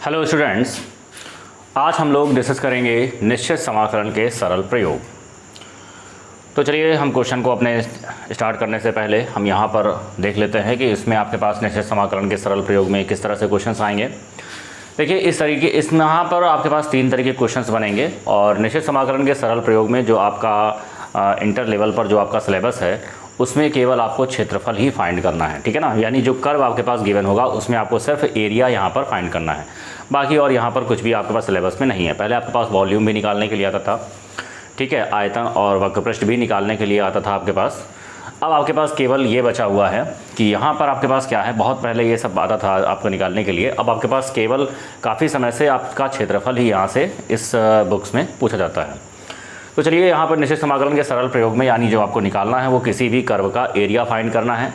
Hello students, आज हम लोग डिस्कस करेंगे निश्चित समाकलन के सरल प्रयोग। तो चलिए हम क्वेश्चन को अपने स्टार्ट करने से पहले हम यहाँ पर देख लेते हैं कि इसमें आपके पास निश्चित समाकलन के सरल प्रयोग में किस तरह से क्वेश्चंस आएंगे। देखिए इसमें यहाँ पर आपके पास 3 तरह के क्वेश्चंस बनेंगे और निश्चित समाकलन के सरल प्रयोग में जो आपका इंटर लेवल पर जो आपका सिलेबस है उसमें केवल आपको क्षेत्रफल ही फाइंड करना है, ठीक है ना। यानी जो कर्व आपके पास गिवन होगा उसमें आपको सिर्फ एरिया यहाँ पर फाइंड करना है, बाकी और यहाँ पर कुछ भी आपके पास सिलेबस में नहीं है। पहले आपके पास वॉल्यूम भी निकालने के लिए आता था, ठीक है, आयतन और वक्रपृष्ठ भी निकालने के लिए आता था आपके पास। अब आपके पास केवल ये बचा हुआ है कि यहाँ पर आपके पास क्या है, बहुत पहले ये सब आता था आपको निकालने के लिए। अब आपके पास केवल काफ़ी समय से आपका क्षेत्रफल ही यहाँ से इस बुक्स में पूछा जाता है। तो चलिए यहाँ पर निश्चित समाकलन के सरल प्रयोग में यानी जो आपको निकालना है वो किसी भी कर्व का एरिया फाइंड करना है।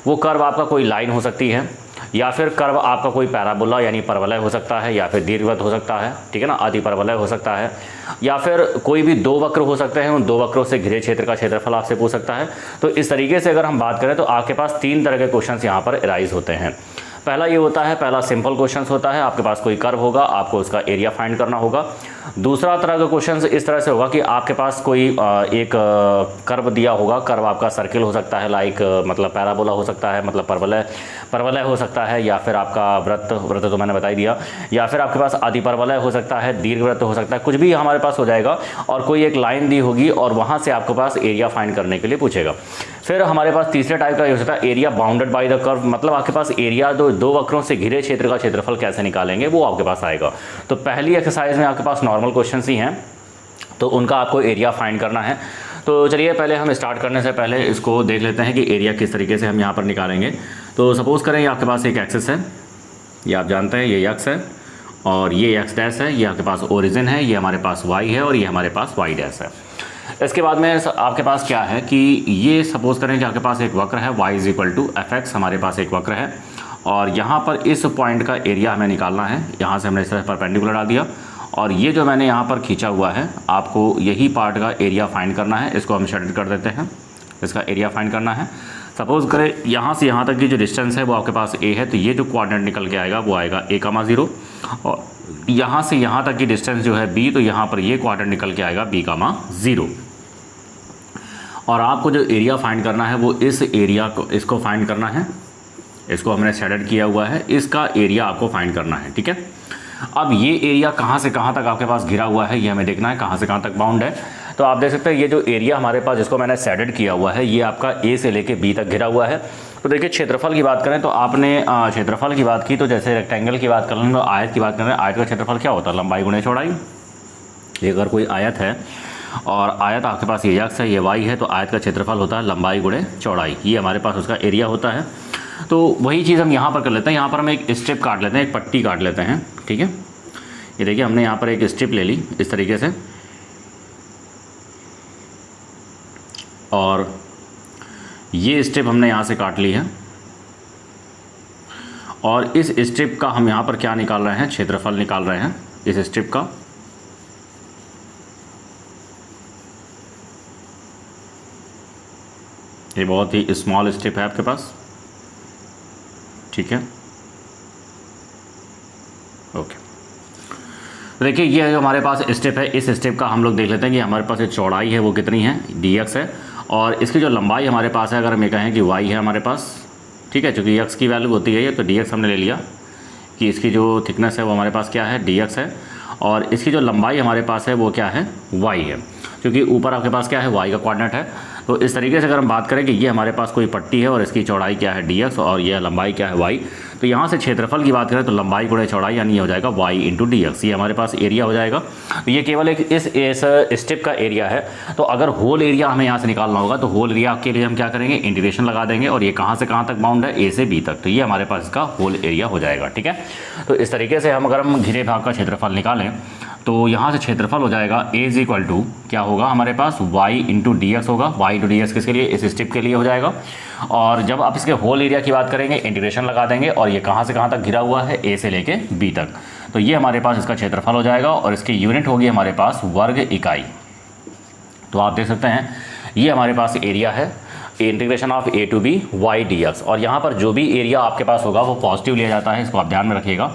वो कर्व आपका कोई लाइन हो सकती है या फिर कर्व आपका कोई पैराबोला यानी परवलय हो सकता है या फिर दीर्घवृत्त हो सकता है, ठीक है ना, आदि परवलय हो सकता है, या फिर कोई भी 2 वक्र हो सकते हैं। उन 2 वक्रों से घिरे क्षेत्र का क्षेत्रफल आपसे पूछ सकता है। तो इस तरीके से अगर हम बात करें तो आपके पास 3 तरह के क्वेश्चंस यहाँ पर अराइज होते हैं। पहला ये होता है, पहला सिंपल क्वेश्चंस होता है, आपके पास कोई कर्व होगा, आपको उसका एरिया फाइंड करना होगा। दूसरा तरह का क्वेश्चंस इस तरह से होगा कि आपके पास कोई एक कर्व दिया होगा, कर्व आपका सर्किल हो सकता है, लाइक मतलब पैराबोला हो सकता है, मतलब परवलय हो सकता है, या फिर आपका वृत्त तो मैंने बता ही दिया, या फिर आपके पास आदि परवलय हो सकता है, दीर्घवृत्त हो सकता है, कुछ भी हमारे पास हो जाएगा। और कोई एक लाइन दी होगी और वहाँ से आपके पास एरिया फाइंड करने के लिए पूछेगा। फिर हमारे पास तीसरे टाइप का ये हो सकता है area bounded by the curve, मतलब आपके पास एरिया 2 वक्रों से घिरे क्षेत्र का क्षेत्रफल कैसे निकालेंगे वो आपके पास आएगा। तो पहली एक्सरसाइज में आपके पास नॉर्मल क्वेश्चंस ही हैं, तो उनका आपको एरिया फाइंड करना है। तो चलिए पहले हम स्टार्ट करने से पहले इसको देख लेते हैं कि एरिया किस तरीके से हम यहाँ पर निकालेंगे। तो सपोज़ करें ये आपके पास एक एक्सिस है, ये आप जानते हैं ये एक्स है और ये एक्स डैश है, ये आपके पास ओरिजिन है, ये हमारे पास वाई है और ये हमारे पास वाई डैश है। इसके बाद में आपके पास क्या है कि ये सपोज़ करें कि आपके पास एक वक्र है y = fx, हमारे पास एक वक्र है और यहाँ पर इस पॉइंट का एरिया हमें निकालना है। यहाँ से हमने इस तरह परपेंडिकुलर डाल दिया और ये जो मैंने यहाँ पर खींचा हुआ है आपको यही पार्ट का एरिया फाइंड करना है। इसको हम शेडेड कर देते हैं, इसका एरिया फाइंड करना है। सपोज़ करें यहाँ से यहाँ तक की जो डिस्टेंस है वो आपके पास a है, तो ये जो कोऑर्डिनेट निकल के आएगा वो आएगा a,0 और यहाँ से यहाँ तक की डिस्टेंस जो है b, तो यहाँ पर ये कोऑर्डिनेट निकल के आएगा b,0। और आपको जो एरिया फाइंड करना है वो इस एरिया को इसको फाइंड करना है, इसको हमने शेडेड किया हुआ है, इसका एरिया आपको फाइंड करना है, ठीक है। अब ये एरिया कहाँ से कहाँ तक आपके पास घिरा हुआ है ये हमें देखना है, कहाँ से कहाँ तक बाउंड है। तो आप देख सकते हैं ये जो एरिया हमारे पास जिसको मैंने शेडेड किया हुआ है ये आपका ए से लेके बी तक घिरा हुआ है। तो देखिए क्षेत्रफल की बात करें तो आपने क्षेत्रफल की बात की, तो जैसे रेक्टेंगल की बात कर लें, तो आयत की बात करें, आयत का क्षेत्रफल क्या होता है, लंबाई गुणे चौड़ाई। ये अगर कोई आयत है और आयत आपके पास ये एक्स है ये वाई है, तो आयत का क्षेत्रफल होता है लंबाई गुणे चौड़ाई, ये हमारे पास उसका एरिया होता है। तो वही चीज़ हम यहाँ पर कर लेते हैं, यहाँ पर हम एक स्ट्रिप काट लेते हैं, एक पट्टी काट लेते हैं, ठीक है। ये देखिए हमने यहाँ पर एक स्ट्रिप ले ली इस तरीके से और ये स्ट्रिप हमने यहाँ से काट ली है और इस स्ट्रिप का हम यहाँ पर क्या निकाल रहे हैं, क्षेत्रफल निकाल रहे हैं इस स्ट्रिप का। ये बहुत ही स्मॉल स्ट्रिप है आपके पास, ठीक है, ओके। तो देखिए ये जो हमारे पास स्टेप है, इस स्टेप का हम लोग देख लेते हैं कि हमारे पास ये चौड़ाई है वो कितनी है, dx है, और इसकी जो लंबाई हमारे पास है अगर हम ये कहें कि y है हमारे पास, ठीक है, चूँकि x की वैल्यू होती है ये, तो dx हमने ले लिया कि इसकी जो थिकनेस है वो हमारे पास क्या है, dx है, और इसकी जो लंबाई हमारे पास है वो क्या है, y है, क्योंकि ऊपर आपके पास क्या है, y का कोऑर्डिनेट है। तो इस तरीके से अगर हम बात करें कि ये हमारे पास कोई पट्टी है और इसकी चौड़ाई क्या है dx और यह लंबाई क्या है y, तो यहाँ से क्षेत्रफल की बात करें तो लंबाई गुणे चौड़ाई यानी ये हो जाएगा y × dx, ये हमारे पास एरिया हो जाएगा। तो ये केवल एक इस स्टेप का एरिया है। तो अगर होल एरिया हमें यहाँ से निकालना होगा तो होल एरिया के लिए हम क्या करेंगे, इंटीग्रेशन लगा देंगे और ये कहाँ से कहाँ तक बाउंड है, a से b तक, तो ये हमारे पास इसका होल एरिया हो जाएगा, ठीक है। तो इस तरीके से अगर हम घिरे भाग का क्षेत्रफल निकालें तो यहाँ से क्षेत्रफल हो जाएगा a क्या होगा हमारे पास, y × dx होगा, y × dx किसके लिए, इस स्ट्रिप के लिए हो जाएगा। और जब आप इसके होल एरिया की बात करेंगे इंटीग्रेशन लगा देंगे और ये कहाँ से कहाँ तक घिरा हुआ है, a से लेके b तक, तो ये हमारे पास इसका क्षेत्रफल हो जाएगा और इसकी यूनिट होगी हमारे पास वर्ग इकाई। तो आप देख सकते हैं ये हमारे पास एरिया है, integration of a to b y dx, और यहाँ पर जो भी एरिया आपके पास होगा वो पॉजिटिव लिया जाता है, इसको आप ध्यान में रखिएगा।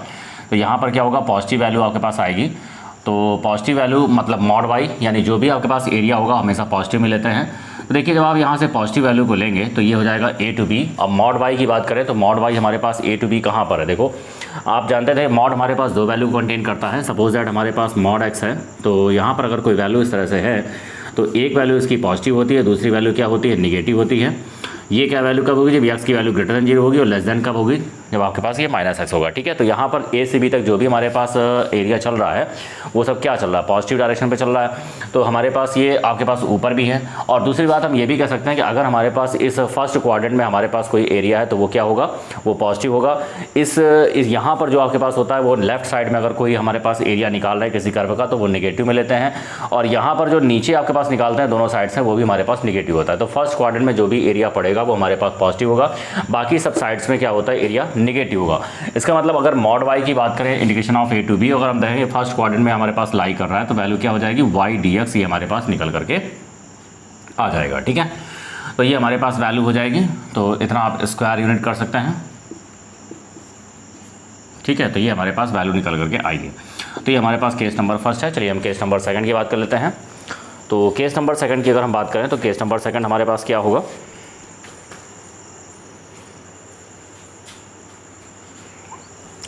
तो यहाँ पर क्या होगा, पॉजिटिव वैल्यू आपके पास आएगी। तो पॉजिटिव वैल्यू मतलब मॉड वाई, यानी जो भी आपके पास एरिया होगा हमेशा पॉजिटिव में लेते हैं। तो देखिए जब आप यहाँ से पॉजिटिव वैल्यू को लेंगे तो ये हो जाएगा ए टू बी। अब मॉड वाई की बात करें तो मॉड वाई हमारे पास ए टू बी कहाँ पर है, देखो आप जानते थे मॉड हमारे पास दो वैल्यू कंटेन करता है। सपोज दैट हमारे पास मॉड एक्स है, तो यहाँ पर अगर कोई वैल्यू इस तरह से है तो एक वैल्यू इसकी पॉजिटिव होती है, दूसरी वैल्यू क्या होती है, निगेटिव होती है। ये क्या वैल्यू कब होगी, जब एक्स की वैल्यू ग्रेटर देन 0 होगी, और लेस देन कब होगी, जब आपके पास ये माइनस एक्स होगा। ठीक है, तो यहाँ पर ए से बी तक जो भी हमारे पास एरिया चल रहा है वो सब क्या चल रहा है, पॉजिटिव डायरेक्शन पे चल रहा है। तो हमारे पास ये आपके पास ऊपर भी है। और दूसरी बात हम ये भी कह सकते हैं कि अगर हमारे पास इस फर्स्ट क्वाड्रेंट में हमारे पास कोई एरिया है तो वो क्या होगा, वो पॉजिटिव होगा। इस यहाँ पर जो आपके पास होता है वो लेफ्ट साइड में अगर कोई हमारे पास एरिया निकाल रहा है किसी कर्व का तो वो निगेटिव में लेते हैं। और यहाँ पर जो नीचे आपके पास निकालते हैं दोनों साइड से वो भी हमारे पास निगेटिव होता है। तो फर्स्ट क्वाड्रेंट में जो भी एरिया पड़ेगा वो हमारे पास पॉजिटिव होगा, बाकी सब साइड्स में क्या होता है, एरिया निगेटिव होगा। इसका मतलब अगर मॉड वाई की बात करें, indication of a to b, अगर हम देखेंगे फर्स्ट क्वाड्रेंट में हमारे पास लाई कर रहा है तो वैल्यू क्या हो जाएगी, वाई डी एक्स, ये हमारे पास निकल करके आ जाएगा। ठीक है, तो ये हमारे पास वैल्यू हो जाएगी। तो इतना आप स्क्वायर यूनिट कर सकते हैं। ठीक है, तो ये हमारे पास वैल्यू निकल करके आएगी। तो ये हमारे पास केस नंबर फर्स्ट है। चलिए हम केस नंबर सेकंड की बात कर लेते हैं। तो केस नंबर सेकंड की अगर हम बात करें तो केस नंबर सेकंड हमारे पास क्या होगा,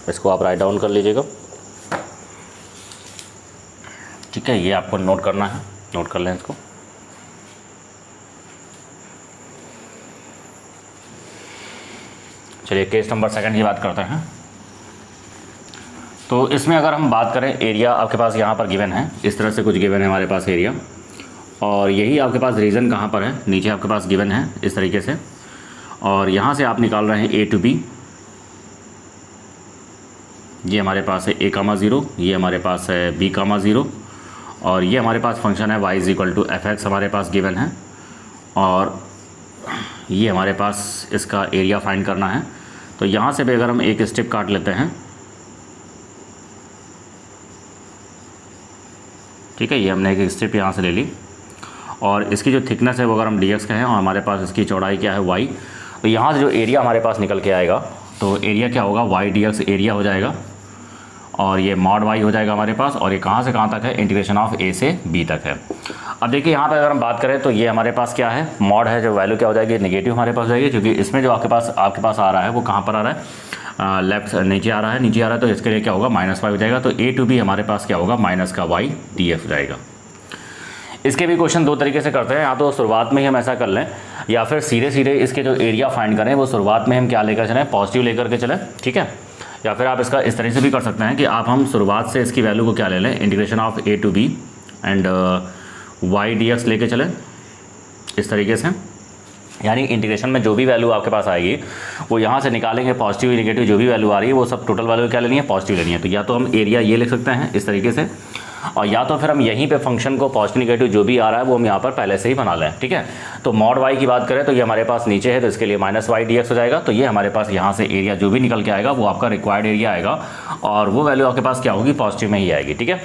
इसको आप राइट डाउन कर लीजिएगा। ठीक है, ये आपको नोट करना है, नोट कर लें इसको। चलिए केस नंबर सेकंड की बात करते हैं। तो इसमें अगर हम बात करें, एरिया आपके पास यहाँ पर गिवन है, इस तरह से कुछ गिवन है हमारे पास एरिया, और यही आपके पास रीजन कहाँ पर है, नीचे आपके पास गिवन है इस तरीके से। और यहाँ से आप निकाल रहे हैं ए टू बी, ये हमारे पास है a, 0, ये हमारे पास है b, 0, और ये हमारे पास फंक्शन है y = f(x) हमारे पास गिवन है। और ये हमारे पास इसका एरिया फाइंड करना है। तो यहाँ से भी अगर हम एक स्टेप काट लेते हैं, ठीक है, ये हमने एक स्टेप यहाँ से ले ली, और इसकी जो थिकनेस है वो अगर हम dx कहें और हमारे पास इसकी चौड़ाई क्या है y, तो यहाँ से जो एरिया हमारे पास निकल के आएगा तो एरिया क्या होगा, y dx एरिया हो जाएगा, और ये मॉड वाई हो जाएगा हमारे पास। और ये कहाँ से कहाँ तक है, इंटीग्रेशन ऑफ a से b तक है। अब देखिए यहाँ पे अगर हम बात करें तो ये हमारे पास क्या है, मॉड है, जो वैल्यू क्या हो जाएगी, नेगेटिव हमारे पास हो जाएगी, क्योंकि इसमें जो आपके पास आ रहा है वो कहाँ पर आ रहा है, लेफ्ट नीचे आ रहा है, तो इसके लिए क्या होगा, -y हो जाएगा। तो a टू b हमारे पास क्या होगा, -y dx हो जाएगा। इसके भी क्वेश्चन दो तरीके से करते हैं, या तो शुरुआत में ही हम ऐसा कर लें, या फिर सीधे सीधे इसके जो एरिया फाइंड करें वो शुरुआत में हम क्या लेकर चलें, पॉजिटिव लेकर के चलें। ठीक है, या फिर आप इसका इस तरह से भी कर सकते हैं कि हम शुरुआत से इसकी वैल्यू को क्या ले लें, integration of a to b and y dx लेके चलें इस तरीके से। यानी इंटीग्रेशन में जो भी वैल्यू आपके पास आएगी वो यहाँ से निकालेंगे, पॉजिटिव निगेटिव जो भी वैल्यू आ रही है वो सब टोटल वैल्यू क्या लेनी है, पॉजिटिव लेनी है। तो या तो हम एरिया ये लिख सकते हैं इस तरीके से, और या तो फिर हम यहीं पे फंक्शन को पॉजिटिव निगेटिव जो भी आ रहा है वो हम यहाँ पर पहले से ही बना लें। ठीक है, तो मॉड वाई की बात करें तो ये हमारे पास नीचे है, तो इसके लिए -y dx हो जाएगा। तो ये हमारे पास यहाँ से एरिया जो भी निकल के आएगा वो आपका रिक्वायर्ड एरिया आएगा, और वो वैल्यू आपके पास क्या होगी, पॉजिटिव में ही आएगी। ठीक है,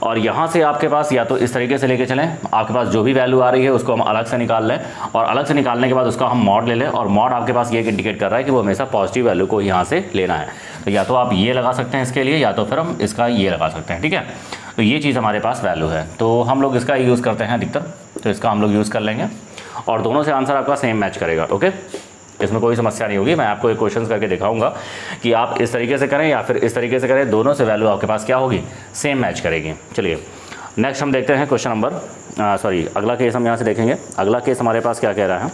और यहाँ से आपके पास या तो इस तरीके से लेके चलें, आपके पास जो भी वैल्यू आ रही है उसको हम अलग से निकाल लें, और अलग से निकालने के बाद उसका हम मॉड ले लें, और मॉड आपके पास ये इंडिकेट कर रहा है कि वो हमेशा पॉजिटिव वैल्यू को यहाँ से लेना है। तो या तो आप ये लगा सकते हैं इसके लिए, या तो फिर हम इसका ये लगा सकते हैं। ठीक है, तो ये चीज़ हमारे पास वैल्यू है, तो हम लोग इसका यूज़ करते हैं अधिकतर, तो इसका हम लोग यूज़ कर लेंगे, और दोनों से आंसर आपका सेम मैच करेगा। ओके, इसमें कोई समस्या नहीं होगी। मैं आपको एक क्वेश्चन करके दिखाऊंगा कि आप इस तरीके से करें या फिर इस तरीके से करें, दोनों से वैल्यू आपके पास क्या होगी, सेम मैच करेगी। चलिए नेक्स्ट हम देखते हैं क्वेश्चन नंबर अगला केस हम यहाँ से देखेंगे। अगला केस हमारे पास क्या कह रहा है,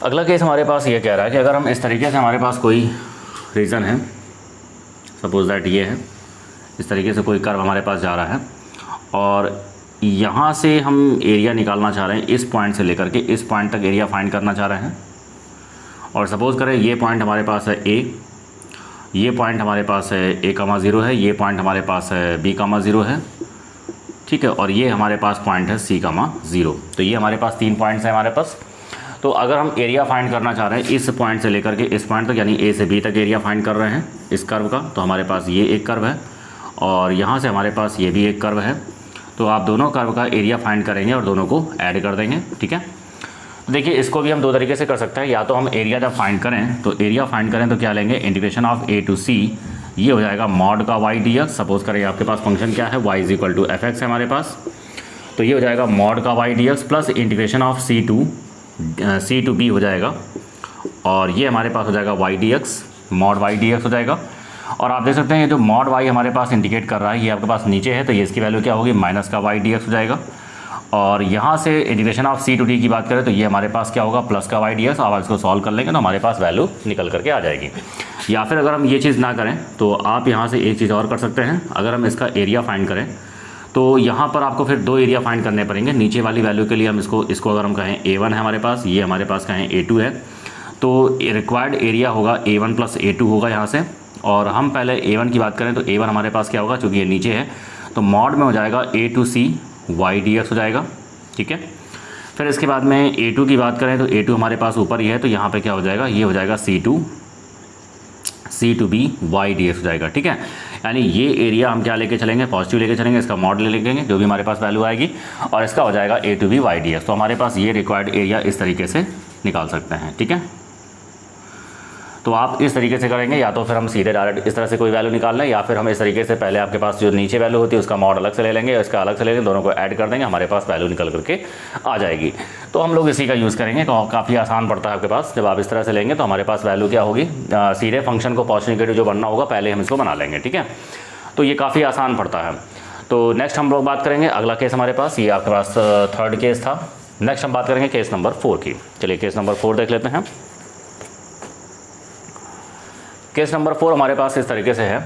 अगला केस हमारे पास ये कह रहा है कि अगर हम इस तरीके से, हमारे पास कोई रीज़न है, सपोज दैट ये है, इस तरीके से कोई कर्व हमारे पास जा रहा है, और यहाँ से हम एरिया निकालना चाह रहे हैं, इस पॉइंट से लेकर के इस पॉइंट तक एरिया फाइंड करना चाह रहे हैं। और सपोज़ करें ये पॉइंट हमारे पास है a, ये पॉइंट हमारे पास है a, 0 है, ये पॉइंट हमारे पास है b, 0 है। ठीक है, और ये हमारे पास पॉइंट है c, 0। तो ये हमारे पास 3 पॉइंट्स हैं हमारे पास। तो अगर हम एरिया फाइंड करना चाह रहे हैं इस पॉइंट से लेकर के इस पॉइंट तक, यानी a से b तक एरिया फाइंड कर रहे हैं इस कर्व का, तो हमारे पास ये एक कर्व है, और यहाँ से हमारे पास ये भी एक कर्व है। तो आप दोनों कर्व का एरिया फाइंड करेंगे और दोनों को ऐड कर देंगे। ठीक है, देखिए इसको भी हम दो तरीके से कर सकते हैं। या तो हम एरिया जब फाइंड करें तो क्या लेंगे, इंटीग्रेशन ऑफ ए टू सी, ये हो जाएगा मॉड का वाई डी एक्स। सपोज करें आपके पास फंक्शन क्या है, y is equal to f x है हमारे पास, तो ये हो जाएगा मॉड का y D x plus integration of c to b हो जाएगा, और ये हमारे पास हो जाएगा y D x, mod y D x हो जाएगा। और आप देख सकते हैं ये जो मॉड वाई हमारे पास इंडिकेट कर रहा है ये आपके पास नीचे है, तो ये इसकी वैल्यू क्या होगी, माइनस का वाई डी एक्स हो जाएगा। और यहाँ से integration of c to d की बात करें तो ये हमारे पास क्या होगा, प्लस का वाई डी एक्स। आप इसको सॉल्व कर लेंगे तो हमारे पास वैल्यू निकल करके आ जाएगी। या फिर अगर हम ये चीज़ ना करें तो आप यहाँ से एक चीज़ और कर सकते हैं, अगर हम इसका एरिया फाइंड करें तो यहाँ पर आपको फिर दो एरिया फाइंड करने पड़ेंगे। नीचे वाली वैल्यू के लिए हम इसको अगर हम कहें A1 है हमारे पास, ये हमारे पास कहें A2 है, तो रिक्वायर्ड एरिया होगा A1 प्लस A2 होगा यहाँ से। और हम पहले A1 की बात करें तो A1 हमारे पास क्या होगा, चूँकि ये नीचे है तो मॉड में हो जाएगा A to c y D x हो जाएगा। ठीक है, फिर इसके बाद में A2 की बात करें तो A2 हमारे पास ऊपर ही है, तो यहाँ पे क्या हो जाएगा, ये हो जाएगा C to B Y D x हो जाएगा। ठीक है, यानी ये एरिया हम क्या लेके चलेंगे, पॉजिटिव लेके चलेंगे, इसका मॉड ले लेंगे जो भी हमारे पास वैल्यू आएगी, और इसका हो जाएगा A to B Y D x. तो हमारे पास ये रिक्वायर्ड एरिया इस तरीके से निकाल सकते हैं। ठीक है, तो आप इस तरीके से करेंगे, या तो फिर हम सीधे डायरेक्ट इस तरह से कोई वैल्यू निकाल लें, या फिर हम इस तरीके से पहले आपके पास जो नीचे वैल्यू होती है उसका मॉड अलग से ले लेंगे, इसका अलग से ले लेंगे, दोनों को ऐड कर देंगे, हमारे पास वैल्यू निकल करके आ जाएगी। तो हम लोग इसी का यूज़ करेंगे, काफ़ी आसान पड़ता है आपके पास। जब आप इस तरह से लेंगे तो हमारे पास वैल्यू क्या होगी, सीधे फंक्शन को पॉजिटिव नेगेटिव जो बनना होगा पहले हम इसको बना लेंगे। ठीक है, तो ये काफ़ी आसान पड़ता है। तो नेक्स्ट हम लोग बात करेंगे, अगला केस हमारे पास, ये आपके पास थर्ड केस था। नेक्स्ट हम बात करेंगे केस नंबर 4 की। चलिए केस नंबर 4 देख लेते हैं। केस नंबर 4 हमारे पास इस तरीके से है।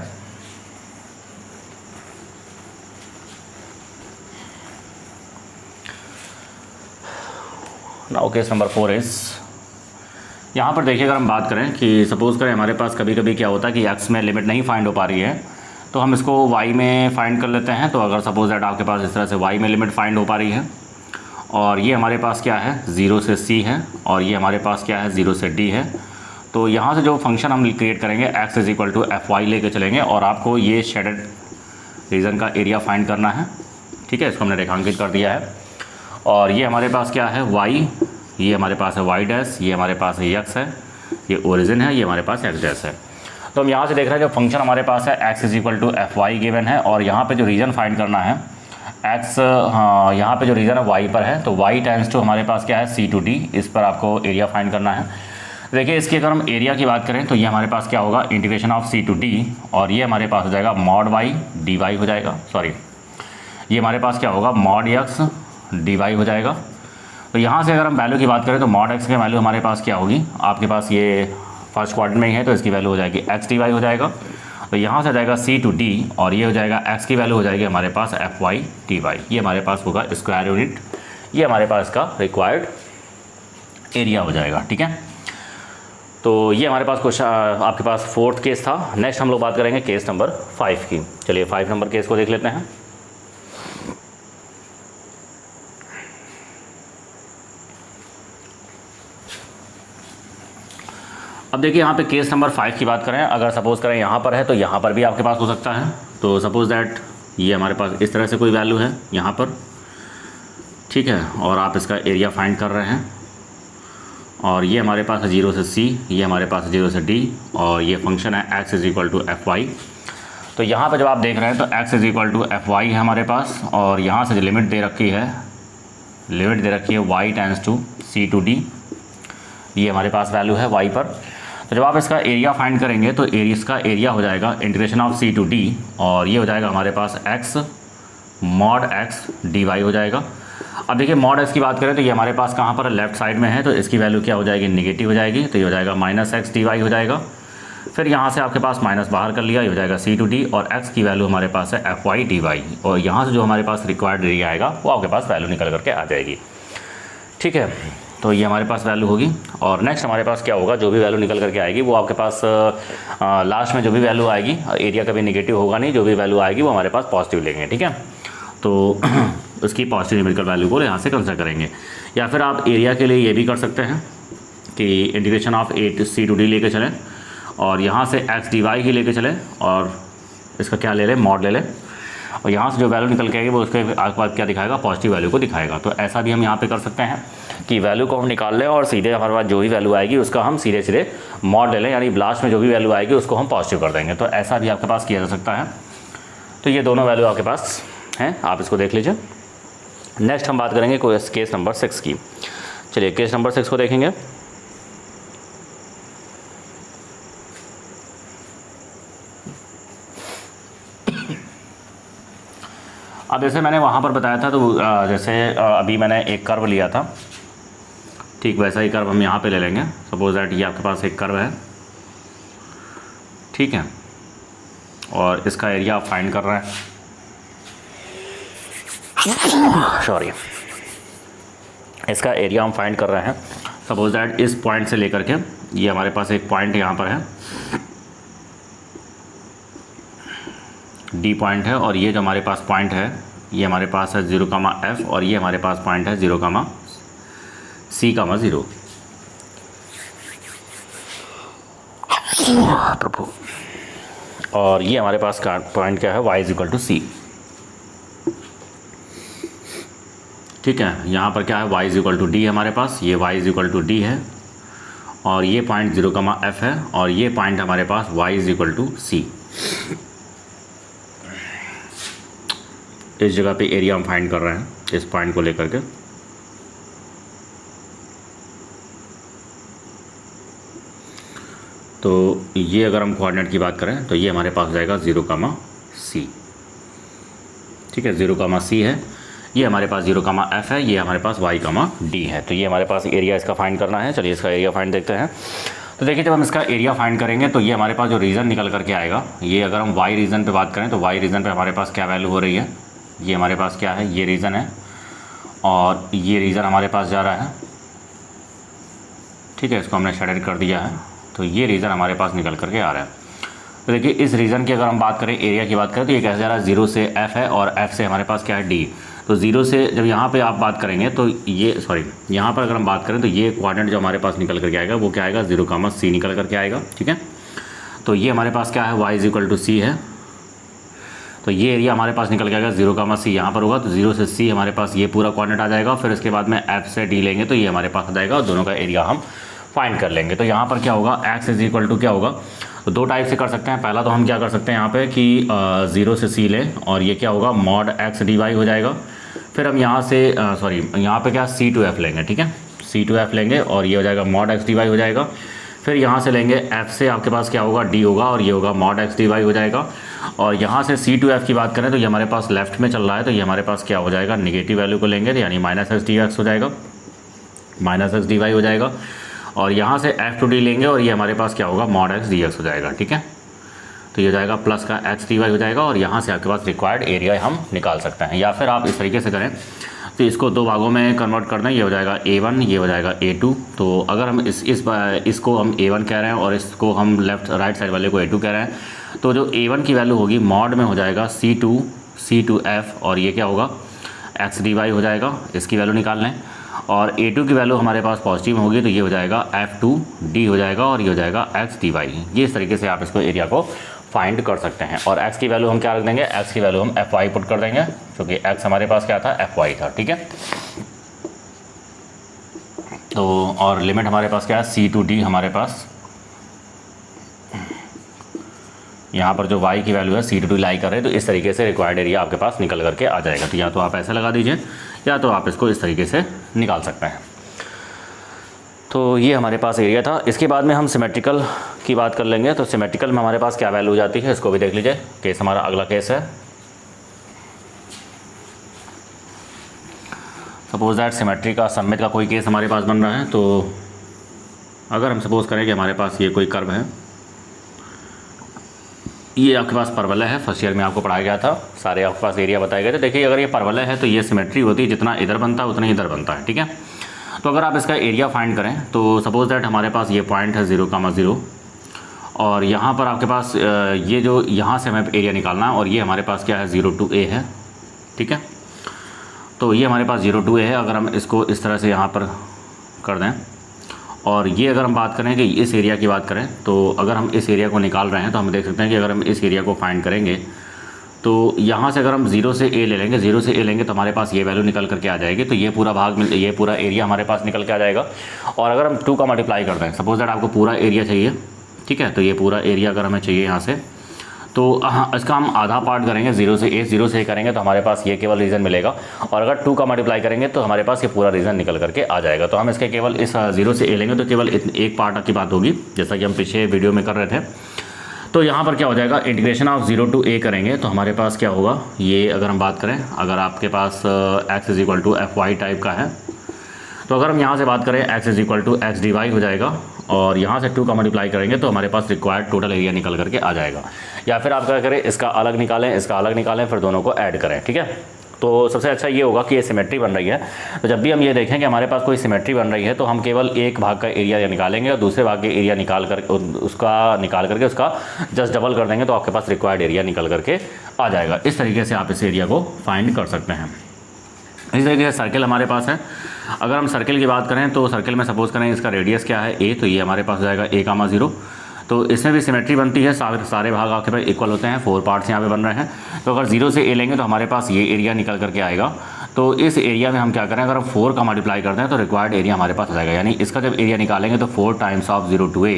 नाउ केस नंबर 4 इज, यहाँ पर देखिए अगर हम बात करें कि सपोज़ करें हमारे पास कभी कभी क्या होता है कि एक्स में लिमिट नहीं फाइंड हो पा रही है, तो हम इसको वाई में फाइंड कर लेते हैं। तो अगर सपोज दैट आपके पास इस तरह से वाई में लिमिट फाइंड हो पा रही है, और ये हमारे पास क्या है 0 से c है, और ये हमारे पास क्या है 0 से d है, तो यहाँ से जो फंक्शन हम क्रिएट करेंगे x is equal to f y लेके चलेंगे, और आपको ये शेडेड रीजन का एरिया फाइंड करना है। ठीक है, इसको हमने रेखांकित कर दिया है। और ये हमारे पास क्या है y, ये हमारे पास है y डैश, ये हमारे पास है x है, ये ओरिजिन है, ये हमारे पास x डैश है। तो हम यहाँ से देख रहे हैं जो फंक्शन हमारे पास है x is equal to f y given है, और यहाँ पे जो रीजन फाइंड करना है x, हाँ यहाँ पे जो रीजन है y पर है, तो y टाइम्स टू हमारे पास क्या है c टू d, इस पर आपको एरिया फाइंड करना है। देखिए इसकी अगर हम एरिया की बात करें तो ये हमारे पास क्या होगा, integration of c to d, और ये हमारे पास हो जाएगा मॉड y dy हो जाएगा, सॉरी ये हमारे पास क्या होगा, मॉड x dy हो जाएगा। तो यहाँ से अगर हम वैल्यू की बात करें तो मॉड x की वैल्यू हमारे पास क्या होगी, आपके पास ये फर्स्ट क्वाड्रेंट में ही है तो इसकी वैल्यू हो जाएगी x dy हो जाएगा। तो यहाँ से जाएगा c टू d, और ये हो जाएगा x की वैल्यू हो जाएगी हमारे पास एफ वाई dy, ये हमारे पास होगा स्क्वायर यूनिट, ये हमारे पास का रिक्वायर्ड एरिया हो जाएगा। ठीक है, तो ये हमारे पास क्वेश्चन आपके पास 4th केस था। नेक्स्ट हम लोग बात करेंगे केस नंबर 5 की। चलिए 5 नंबर केस को देख लेते हैं। अब देखिए यहाँ पे केस नंबर 5 की बात करें, अगर सपोज़ करें यहाँ पर है तो यहाँ पर भी आपके पास हो सकता है। तो सपोज़ दैट ये हमारे पास इस तरह से कोई वैल्यू है यहाँ पर, ठीक है, और आप इसका एरिया फाइंड कर रहे हैं, और ये हमारे पास है 0 से c, ये हमारे पास है 0 से d, और ये फंक्शन है x is equal to f y. तो यहाँ पर जब आप देख रहे हैं तो x is equal to f y है हमारे पास, और यहाँ से जो लिमिट दे रखी है y times two c to d, ये हमारे पास वैल्यू है y पर। तो जब आप इसका एरिया फाइंड करेंगे तो इसका एरिया हो जाएगा integration of c to d, और ये हो जाएगा हमारे पास x मॉड x dy हो जाएगा। अब देखिए मॉड x की बात करें तो ये हमारे पास कहाँ पर लेफ्ट साइड में है, तो इसकी वैल्यू क्या हो जाएगी, निगेटिव हो जाएगी, तो ये हो जाएगा माइनस x dy हो जाएगा। फिर यहाँ से आपके पास माइनस बाहर कर लिया, ये हो जाएगा c टू d, और x की वैल्यू हमारे पास है एफ वाई dy, और यहाँ से जो हमारे पास रिक्वायर्ड एरिया आएगा वो आपके पास वैल्यू निकल करके आ जाएगी। ठीक है, तो ये हमारे पास वैल्यू होगी। और नेक्स्ट हमारे पास क्या होगा, जो भी वैल्यू निकल करके आएगी वो आपके पास लास्ट में जो भी वैल्यू आएगी, एरिया कभी निगेटिव होगा नहीं, जो भी वैल्यू आएगी वो हमारे पास पॉजिटिव लेंगे। ठीक है, तो उसकी पॉजिटिव न्यूमेरिकल वैल्यू को यहाँ से कंसिडर करेंगे। या फिर आप एरिया के लिए ये भी कर सकते हैं कि integration of c to d लेके चलें, और यहाँ से x dy ही लेके चलें, और इसका क्या ले लें, मॉड ले लें। और यहाँ से जो वैल्यू निकल के आएगी वो उसके बाद क्या दिखाएगा, पॉजिटिव वैल्यू को दिखाएगा। तो ऐसा भी हम यहाँ पे कर सकते हैं कि वैल्यू को हम निकाल लें और सीधे हमारे पास जो भी वैल्यू आएगी उसका हम सीधे सीधे मॉड ले लें, यानी लास्ट में जो भी वैल्यू आएगी उसको हम पॉजिटिव कर देंगे। तो ऐसा भी आपके पास किया जा सकता है। तो ये दोनों वैल्यू आपके पास हैं, आप इसको देख लीजिए। नेक्स्ट हम बात करेंगे केस नंबर 6 की। चलिए केस नंबर 6 को देखेंगे। अब जैसे मैंने वहाँ पर बताया था, तो जैसे अभी मैंने एक कर्व लिया था, ठीक वैसा ही कर्व हम यहाँ पे ले लेंगे। सपोज दैट ये आपके पास एक कर्व है, ठीक है, और इसका एरिया आप फाइंड कर रहे हैं, सॉरी, इसका एरिया हम फाइंड कर रहे हैं। सपोज दैट इस पॉइंट से लेकर के ये हमारे पास एक पॉइंट यहाँ पर है, डी पॉइंट है, और ये जो हमारे पास पॉइंट है ये हमारे पास है 0,f, और ये हमारे पास पॉइंट है 0,c,0 प्रभु, और ये हमारे पास पॉइंट क्या है, y=c। ठीक है, यहाँ पर क्या है, y=d है हमारे पास, ये y=d है, और ये पॉइंट 0,f है, और ये पॉइंट हमारे पास y=c। इस जगह पे एरिया हम फाइंड कर रहे हैं इस पॉइंट को लेकर के। तो ये अगर हम कोऑर्डिनेट की बात करें तो ये हमारे पास जाएगा 0,c, ठीक है, 0,c है, ये हमारे पास 0,f है, ये हमारे पास y,d है। तो ये हमारे पास एरिया इसका फाइंड करना है। चलिए इसका एरिया फाइंड देखते हैं। तो देखिए, जब हम इसका एरिया फाइंड करेंगे तो ये हमारे पास जो रीजन निकल करके आएगा, ये अगर हम y रीजन पे बात करें तो y रीजन पे हमारे पास क्या वैल्यू हो रही है, ये हमारे पास क्या है, ये रीजन है, और ये रीजन हमारे पास जा रहा है, ठीक है, इसको हमने शेडेड कर दिया है। तो ये रीजन हमारे पास निकल करके आ रहा है। तो देखिए, इस रीजन की अगर हम बात करें, एरिया की बात करें, तो ये कैसे जा रहा है, 0 से f है, और f से हमारे पास क्या है, d। तो 0 से जब यहाँ पे आप बात करेंगे तो ये, सॉरी, यहाँ पर अगर हम बात करें तो ये कोऑर्डिनेट जो हमारे पास निकल करके आएगा वो क्या आएगा, 0,c निकल करके आएगा, ठीक है। तो ये हमारे पास क्या है, y=c है। तो ये एरिया हमारे पास निकल के आएगा 0,c, यहाँ पर होगा, तो 0 से c हमारे पास ये पूरा कोऑर्डिनेट आ जाएगा। फिर इसके बाद में f से d लेंगे तो ये हमारे पास आ जाएगा, और दोनों का एरिया हम फाइंड कर लेंगे। तो यहाँ पर क्या होगा, x क्या होगा, तो दो टाइप से कर सकते हैं। पहला तो हम क्या कर सकते हैं यहाँ पे कि 0 से c लें, और ये क्या होगा, mod x dy हो जाएगा। फिर हम यहाँ से सॉरी, यहाँ पे क्या c/f लेंगे, ठीक है, c/f लेंगे, और ये हो जाएगा mod x dy हो जाएगा। फिर यहाँ से लेंगे f से आपके पास क्या होगा, d होगा, और ये होगा mod x dy हो जाएगा। और यहाँ से c/f की बात करें तो ये हमारे पास लेफ्ट में चल रहा है, तो ये हमारे पास क्या हो जाएगा, निगेटिव वैल्यू को लेंगे, यानी -x dx हो जाएगा, -x dy हो जाएगा। और यहाँ से f to d लेंगे, और ये हमारे पास क्या होगा, mod x dx हो जाएगा, ठीक है। तो ये हो जाएगा प्लस का x dy हो जाएगा, और यहाँ से आपके पास रिक्वायर्ड एरिया हम निकाल सकते हैं। या फिर आप इस तरीके से करें तो इसको दो भागों में कन्वर्ट कर दें, ये हो जाएगा a1, ये हो जाएगा a2। तो अगर हम इसको हम a1 कह रहे हैं और इसको हम लेफ्ट राइट साइड वाले को a2 कह रहे हैं, तो जो a1 की वैल्यू होगी मॉड में हो जाएगा c/f, और ये क्या होगा, x dy हो जाएगा, इसकी वैल्यू निकाल लें। और a2 की वैल्यू हमारे पास पॉजिटिव होगी, तो ये हो जाएगा f2d हो जाएगा, और ये हो जाएगा x dy। ये इस तरीके से आप इसको एरिया को फाइंड कर सकते हैं। और x की वैल्यू हम क्या रख देंगे, x की वैल्यू हम fy पुट कर देंगे, क्योंकि x हमारे पास क्या था, fy था, ठीक है। तो और लिमिट हमारे पास क्या है, c to d हमारे पास, यहाँ पर जो y की वैल्यू है c to d लाई कर रहे हैं। तो इस तरीके से रिक्वायर्ड एरिया आपके पास निकल करके आ जाएगा। तो या तो आप ऐसे लगा दीजिए, या तो आप इसको इस तरीके से निकाल सकते हैं। तो ये हमारे पास एरिया था। इसके बाद में हम सिमेट्रिकल की बात कर लेंगे। तो सिमेट्रिकल में हमारे पास क्या वैल्यू हो जाती है, इसको भी देख लीजिए। केस हमारा अगला केस है। सपोज दैट सिमेट्री का सममित का कोई केस हमारे पास बन रहा है। तो अगर हम सपोज करें कि हमारे पास ये कोई कर्व है, ये आपके पास परवलय है, फर्स्ट ईयर में आपको पढ़ाया गया था, सारे आपके पास एरिया बताए गए थे। देखिए, अगर ये परवलय है तो ये सिमेट्री होती है, जितना इधर बनता है उतना ही इधर बनता है, ठीक है। तो अगर आप इसका एरिया फाइंड करें तो सपोज दैट हमारे पास ये पॉइंट है 0,0, और यहाँ पर आपके पास ये जो यहाँ से हमें एरिया निकालना है, और ये हमारे पास क्या है, 0 to a है, ठीक है। तो ये हमारे पास 0 to a है। अगर हम इसको इस तरह से यहाँ पर कर दें, और ये अगर हम बात करें कि इस एरिया की बात करें, तो अगर हम इस एरिया को निकाल रहे हैं तो हम देख सकते हैं कि अगर हम इस एरिया को फाइंड करेंगे तो यहाँ से अगर हम 0 से a ले लेंगे, 0 से a लेंगे तो हमारे पास ये वैल्यू निकल करके आ जाएगी। तो ये पूरा भाग ये पूरा एरिया हमारे पास निकल के आ जाएगा। और अगर हम 2 का मल्टीप्लाई करते हैं, सपोज दैट आपको पूरा एरिया चाहिए, ठीक है, तो ये पूरा एरिया अगर हमें चाहिए यहाँ से, तो हाँ इसका हम आधा पार्ट करेंगे 0 से a करेंगे तो हमारे पास ये केवल रीजन मिलेगा। और अगर 2 का मल्टीप्लाई करेंगे तो हमारे पास ये पूरा रीजन निकल करके आ जाएगा। तो हम इसके केवल इस 0 से a लेंगे तो केवल एक पार्ट की बात होगी, जैसा कि हम पिछले वीडियो में कर रहे थे। तो यहाँ पर क्या हो जाएगा, इंटीग्रेशन ऑफ 0 to a करेंगे तो हमारे पास क्या होगा, ये अगर हम बात करें, अगर आपके पास x = fy टाइप का है, तो अगर हम यहाँ से बात करें x = x dy हो जाएगा। और यहाँ से 2 का मल्टीप्लाई करेंगे तो हमारे पास रिक्वायर्ड टोटल एरिया निकल करके आ जाएगा। या फिर आप क्या करें, इसका अलग निकालें, इसका अलग निकालें, फिर दोनों को ऐड करें, ठीक है। तो सबसे अच्छा ये होगा कि ये सिमेट्री बन रही है। तो जब भी हम ये देखें कि हमारे पास कोई सिमेट्री बन रही है तो हम केवल एक भाग का एरिया निकालेंगे और दूसरे भाग के एरिया निकाल करके उसका जस्ट डबल कर देंगे तो आपके पास रिक्वायर्ड एरिया निकल करके आ जाएगा। इस तरीके से आप इस एरिया को फाइंड कर सकते हैं। इस तरीके से सर्किल हमारे पास है। अगर हम सर्किल की बात करें तो सर्किल में सपोज करें इसका रेडियस क्या है a, तो ये हमारे पास हो जाएगा a, 0। तो इसमें भी सिमेट्री बनती है, सारे भाग आपके पास इक्वल होते हैं, 4 पार्ट्स यहाँ पे बन रहे हैं। तो अगर 0 से a लेंगे तो हमारे पास ये एरिया निकल करके आएगा। तो इस एरिया में हम क्या करें, अगर हम 4 का मल्टीप्लाई करते हैं तो रिक्वायर्ड एरिया हमारे पास हो जाएगा। यानी इसका जब एरिया निकालेंगे तो 4 times of 0 to a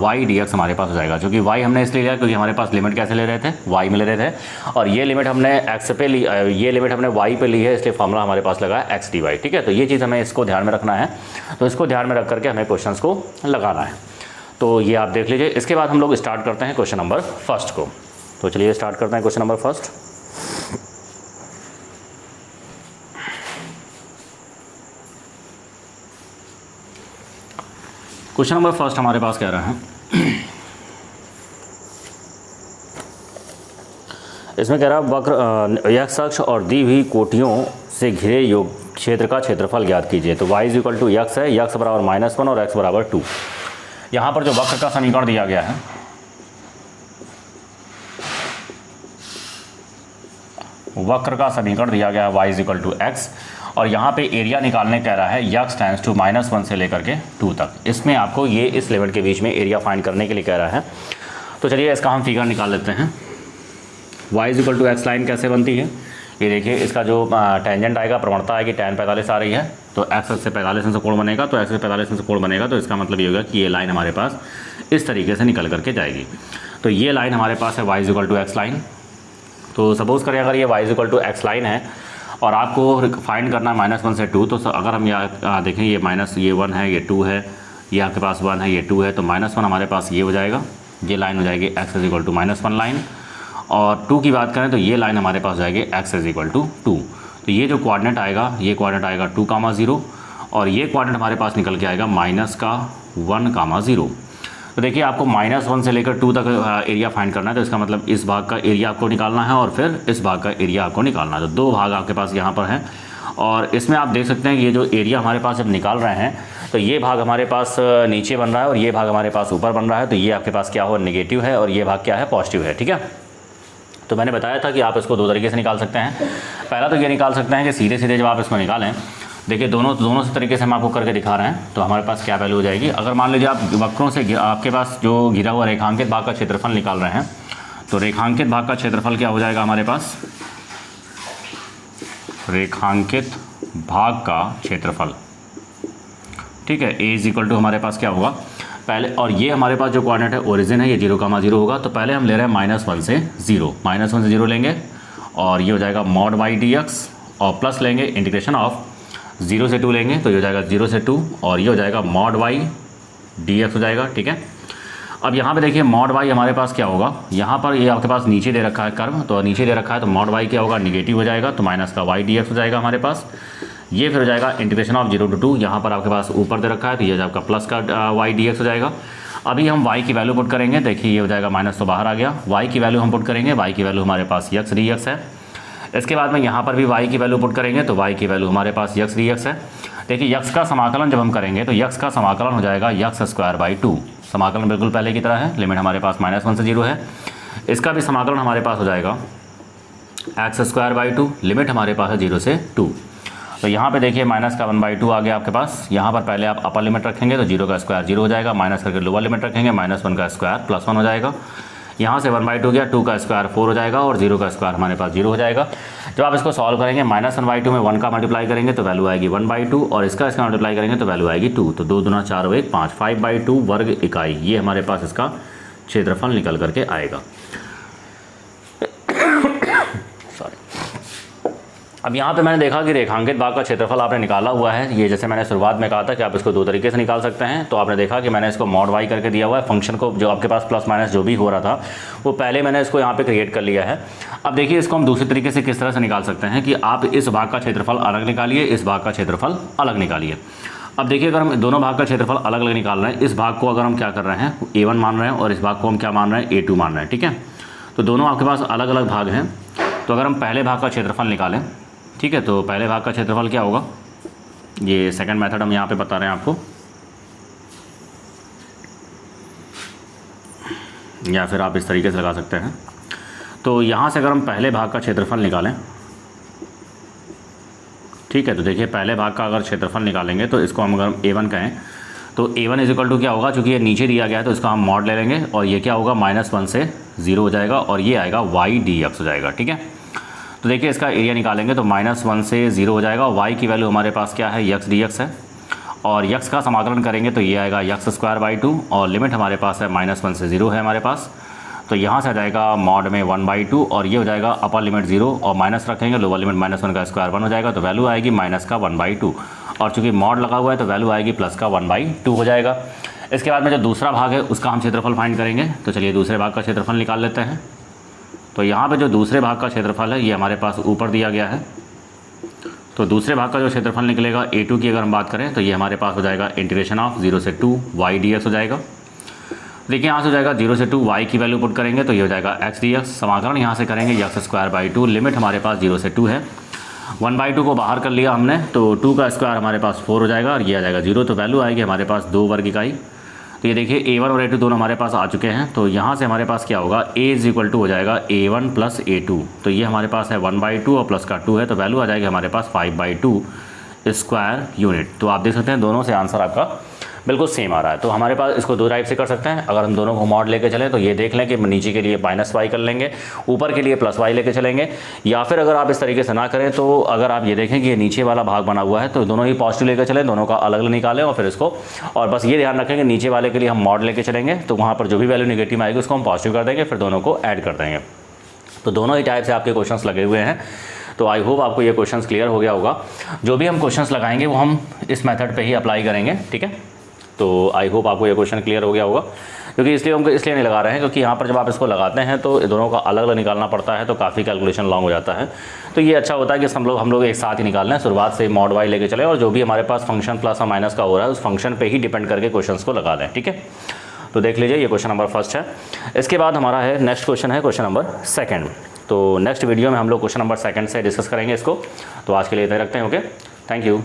y dx हमारे पास हो जाएगा। जो कि y हमने इसलिए लिया क्योंकि हमारे पास लिमिट कैसे ले रहे थे, y में ले रहे थे, और ये लिमिट हमने x पे ली, ये लिमिट हमने y पे ली है, इसलिए फॉर्मूला हमारे पास लगा है x dy, ठीक है। तो ये चीज़ हमें इसको ध्यान में रखना है। तो इसको ध्यान में रख करके हमें क्वेश्चन को लगाना है। तो ये आप देख लीजिए। इसके बाद हम लोग स्टार्ट करते हैं क्वेश्चन नंबर फर्स्ट को। तो चलिए स्टार्ट करते हैं question number first. Question number first हमारे पास कह रहा है, इसमें कह रहा है वक्र x अक्ष और दी हुई कोटियों से घिरे योग क्षेत्र का क्षेत्रफल ज्ञात कीजिए। तो y = x है, x = -1 और x = 2। यहाँ पर जो वक्र का समीकरण दिया गया है, वक्र का समीकरण दिया गया है y = x, और यहाँ पे एरिया निकालने कह रहा है x → -1 से लेकर के 2 तक। इसमें आपको ये इस लिमिट के बीच में एरिया फाइंड करने के लिए कह रहा है। तो चलिए इसका हम फिगर निकाल लेते हैं। y = x लाइन कैसे बनती है, ये देखिए, इसका जो टेंजेंट आएगा, प्रवणता आएगी tan 45 आ रही है, तो x से 45 अंश कोण बनेगा। तो x से 45 अंश कोण बनेगा तो इसका मतलब ये होगा कि ये लाइन हमारे पास इस तरीके से निकल करके जाएगी। तो ये लाइन हमारे पास है y = x लाइन। तो सपोज़ करें अगर ये y = x लाइन है और आपको फाइंड करना है -1 से 2, तो अगर हम यहाँ देखें, ये ये 1 है, ये 2 है, ये आपके पास 1 है, ये 2 है, तो -1 हमारे पास ये हो जाएगा, ये लाइन हो जाएगी x = -1 लाइन। और 2 की बात करें तो ये लाइन हमारे पास हो जाएगी x = 2। तो ये जो कोऑर्डिनेट आएगा, ये कोऑर्डिनेट आएगा 2, 0, और ये कोऑर्डिनेट हमारे पास निकल के आएगा -1, 0। तो देखिए आपको -1 से लेकर 2 तक एरिया फाइंड करना है। तो इसका मतलब इस भाग का एरिया आपको निकालना है और फिर इस भाग का एरिया आपको निकालना है। तो 2 भाग आपके पास यहाँ पर हैं, और इसमें आप देख सकते हैं कि ये जो एरिया हमारे पास जब निकाल रहे हैं तो ये भाग हमारे पास नीचे बन रहा है और ये भाग हमारे पास ऊपर बन रहा है। तो ये आपके पास क्या हो, नेगेटिव है, और ये भाग क्या है, पॉजिटिव है, ठीक है। तो मैंने बताया था कि आप इसको 2 तरीके से निकाल सकते हैं। पहला तो ये निकाल सकते हैं कि सीधे सीधे जब आप इसको निकालें, देखिए दोनों से तरीके से हम आपको करके दिखा रहे हैं। तो हमारे पास क्या वैल्यू हो जाएगी, अगर मान लीजिए आप वक्रों से आपके पास जो घिरा हुआ रेखांकित भाग का क्षेत्रफल निकाल रहे हैं, तो रेखांकित भाग का क्षेत्रफल क्या हो जाएगा हमारे पास, रेखांकित भाग का क्षेत्रफल, ठीक है। a = हमारे पास क्या होगा पहले, और ये हमारे पास जो कोऑर्डिनेट है ओरिजिन है, ये 0, 0 होगा। तो पहले हम ले रहे हैं -1 से 0, -1 से 0 लेंगे, और ये हो जाएगा mod y dx, और प्लस लेंगे इंटीग्रेशन ऑफ 0 से 2 लेंगे, तो ये हो जाएगा 0 से 2, और ये हो जाएगा mod y dx हो जाएगा, ठीक है। अब यहाँ पे देखिए mod y हमारे पास क्या होगा, यहाँ पर ये आपके पास नीचे दे रखा है कर्व, तो नीचे दे रखा है, तो mod y क्या होगा, निगेटिव हो जाएगा, तो -y dx हो जाएगा हमारे पास। ये फिर हो जाएगा इंटीग्रेशन ऑफ 0 to 2, यहाँ पर आपके पास ऊपर दे रखा है, तो ये आपका प्लस का y dx हो जाएगा। अभी हम y की वैल्यू पुट करेंगे, देखिए ये हो जाएगा माइनस तो बाहर आ गया, y की वैल्यू हम पुट करेंगे, y की वैल्यू हमारे पास x dx है। इसके बाद में यहाँ पर भी y की वैल्यू पुट करेंगे, तो y की वैल्यू हमारे पास x dx है। देखिए x का समाकलन जब हम करेंगे तो x का समाकलन हो जाएगा x²/2, समाकलन बिल्कुल पहले की तरह है, लिमिट हमारे पास -1 से 0 है। इसका भी समाकलन हमारे पास हो जाएगा x²/2, लिमिट हमारे पास है 0 से 2। तो यहाँ पे देखिए -1/2 आ गया आपके पास। यहाँ पर पहले आप अपर लिमिट रखेंगे तो 0 का स्क्वायर 0 हो जाएगा, माइनस करके लोअर लिमिट रखेंगे, -1 का स्क्वायर +1 हो जाएगा। यहाँ से 1/2 गया, 2 का स्क्वायर 4 हो जाएगा और 0 का स्क्वायर हमारे पास 0 हो जाएगा। जब आप इसको सॉल्व करेंगे -1/2 में 1 का मल्टीप्लाई करेंगे तो वैल्यू आएगी 1/2 और इसका मल्टीप्लाई करेंगे तो वैल्यू आएगी 2। तो 2 दूना 4 1 5, 5/2 वर्ग इकाई, ये हमारे पास इसका क्षेत्रफल निकल करके आएगा। अब यहाँ पे मैंने देखा कि रेखांकित भाग का क्षेत्रफल आपने निकाला हुआ है। ये जैसे मैंने शुरुआत में कहा था कि आप इसको दो तरीके से निकाल सकते हैं। तो आपने देखा कि मैंने इसको मॉड वाई करके दिया हुआ है फंक्शन को, जो आपके पास प्लस माइनस जो भी हो रहा था वो पहले मैंने इसको यहाँ पे क्रिएट कर लिया है। अब देखिए इसको हम दूसरे तरीके से किस तरह से निकाल सकते हैं कि आप इस भाग का क्षेत्रफल अलग निकालिए, इस भाग का क्षेत्रफल अलग निकालिए। अब देखिए अगर हम दोनों भाग का क्षेत्रफल अलग अलग निकाल रहे हैं, इस भाग को अगर हम क्या कर रहे हैं A1 मान रहे हैं और इस भाग को हम क्या मान रहे हैं A2 मान रहे हैं, ठीक है। तो दोनों आपके पास अलग अलग भाग हैं। तो अगर हम पहले भाग का क्षेत्रफल निकालें, ठीक है, तो पहले भाग का क्षेत्रफल क्या होगा, ये सेकंड मेथड हम यहाँ पे बता रहे हैं आपको, या फिर आप इस तरीके से लगा सकते हैं। तो यहाँ से अगर हम पहले भाग का क्षेत्रफल निकालें, ठीक है, तो देखिए पहले भाग का अगर क्षेत्रफल निकालेंगे तो इसको हम अगर A1 कहें तो A1 इक्वल टू क्या होगा, चूँकि ये नीचे दिया गया है तो इसका हम मॉड ले लेंगे और ये क्या होगा -1 से 0 हो जाएगा और ये आएगा y dx हो जाएगा, ठीक है। तो देखिए इसका एरिया निकालेंगे तो -1 से 0 हो जाएगा। y की वैल्यू हमारे पास क्या है, x dx है और x का समाकलन करेंगे तो ये आएगा x²/2 और लिमिट हमारे पास है -1 से 0 है हमारे पास। तो यहाँ से आ जाएगा मॉड में 1/2 और ये हो जाएगा अपर लिमिट 0 और माइनस रखेंगे, लोअर लिमिट -1 का स्क्वायर 1 हो जाएगा। तो वैल्यू आएगी माइनस का 1/2 और चूँकि मॉड लगा हुआ है तो वैल्यू आएगी प्लस का 1/2 हो जाएगा। इसके बाद में जो दूसरा भाग है उसका हम क्षेत्रफल फाइंड करेंगे। तो चलिए दूसरे भाग का क्षेत्रफल निकाल लेते हैं। तो यहाँ पे जो दूसरे भाग का क्षेत्रफल है ये हमारे पास ऊपर दिया गया है। तो दूसरे भाग का जो क्षेत्रफल निकलेगा A2 की अगर हम बात करें तो ये हमारे पास हो जाएगा इंटीग्रेशन ऑफ 0 से 2 y dx हो जाएगा। देखिए यहाँ से हो जाएगा 0 से 2 y की वैल्यू पुट करेंगे तो ये हो जाएगा x dx, समाकलन यहाँ से करेंगे x²/2, लिमिट हमारे पास 0 से 2 है। 1/2 को बाहर कर लिया हमने तो 2 का स्क्वायर हमारे पास 4 हो जाएगा और ये आ जाएगा 0। तो वैल्यू आएगी हमारे पास 2 वर्ग इकाई। तो ये देखिए A1 और A2 दोनों हमारे पास आ चुके हैं। तो यहाँ से हमारे पास क्या होगा, A = हो जाएगा A1 + A2। तो ये हमारे पास है 1/2 और प्लस का 2 है तो वैल्यू आ जाएगी हमारे पास 5/2 स्क्वायर यूनिट। तो आप देख सकते हैं दोनों से आंसर आपका बिल्कुल सेम आ रहा है। तो हमारे पास इसको दो टाइप से कर सकते हैं। अगर हम दोनों को मॉड लेके चलें तो ये देख लें कि नीचे के लिए -y कर लेंगे, ऊपर के लिए +y लेके चलेंगे। या फिर अगर आप इस तरीके से ना करें तो अगर आप ये देखें कि ये नीचे वाला भाग बना हुआ है तो दोनों ही पॉजिटिव लेकर चलें, दोनों का अलग अलग निकालें और फिर इसको, और बस ये ध्यान रखें कि नीचे वाले के लिए हम मॉड लेके चलेंगे तो वहाँ पर जो भी वैल्यू नेगेटिव आएगी उसको हम पॉजिटिव कर देंगे, फिर दोनों को ऐड कर देंगे। तो दोनों ही टाइप से आपके क्वेश्चंस लगे हुए हैं। तो आई होप आपको ये क्वेश्चंस क्लियर हो गया होगा। जो भी हम क्वेश्चंस लगाएंगे वो हम इस मेथड पे ही अप्लाई करेंगे, ठीक है। तो आई होप आपको ये क्वेश्चन क्लियर हो गया होगा, क्योंकि इसलिए हम इसलिए नहीं लगा रहे हैं क्योंकि यहाँ पर जब आप इसको लगाते हैं तो दोनों का अलग अलग निकालना पड़ता है तो काफ़ी कैलकुलेशन लॉन्ग हो जाता है। तो ये अच्छा होता है कि हम लोग एक साथ ही निकाल लें, शुरुआत से मॉड वाई लेके चले और जो भी हमारे पास फंक्शन प्लस और माइनस का हो रहा है उस फंक्शन पर ही डिपेंड करके क्वेश्चन को लगा लें, ठीक है। तो देख लीजिए ये क्वेश्चन नंबर 1 है। इसके बाद हमारा है नेक्स्ट क्वेश्चन है क्वेश्चन नंबर 2। तो नेक्स्ट वीडियो में हम लोग क्वेश्चन नंबर 2 से डिस्कस करेंगे इसको। तो आज के लिए इतना रखते हैं, ओके, थैंक यू।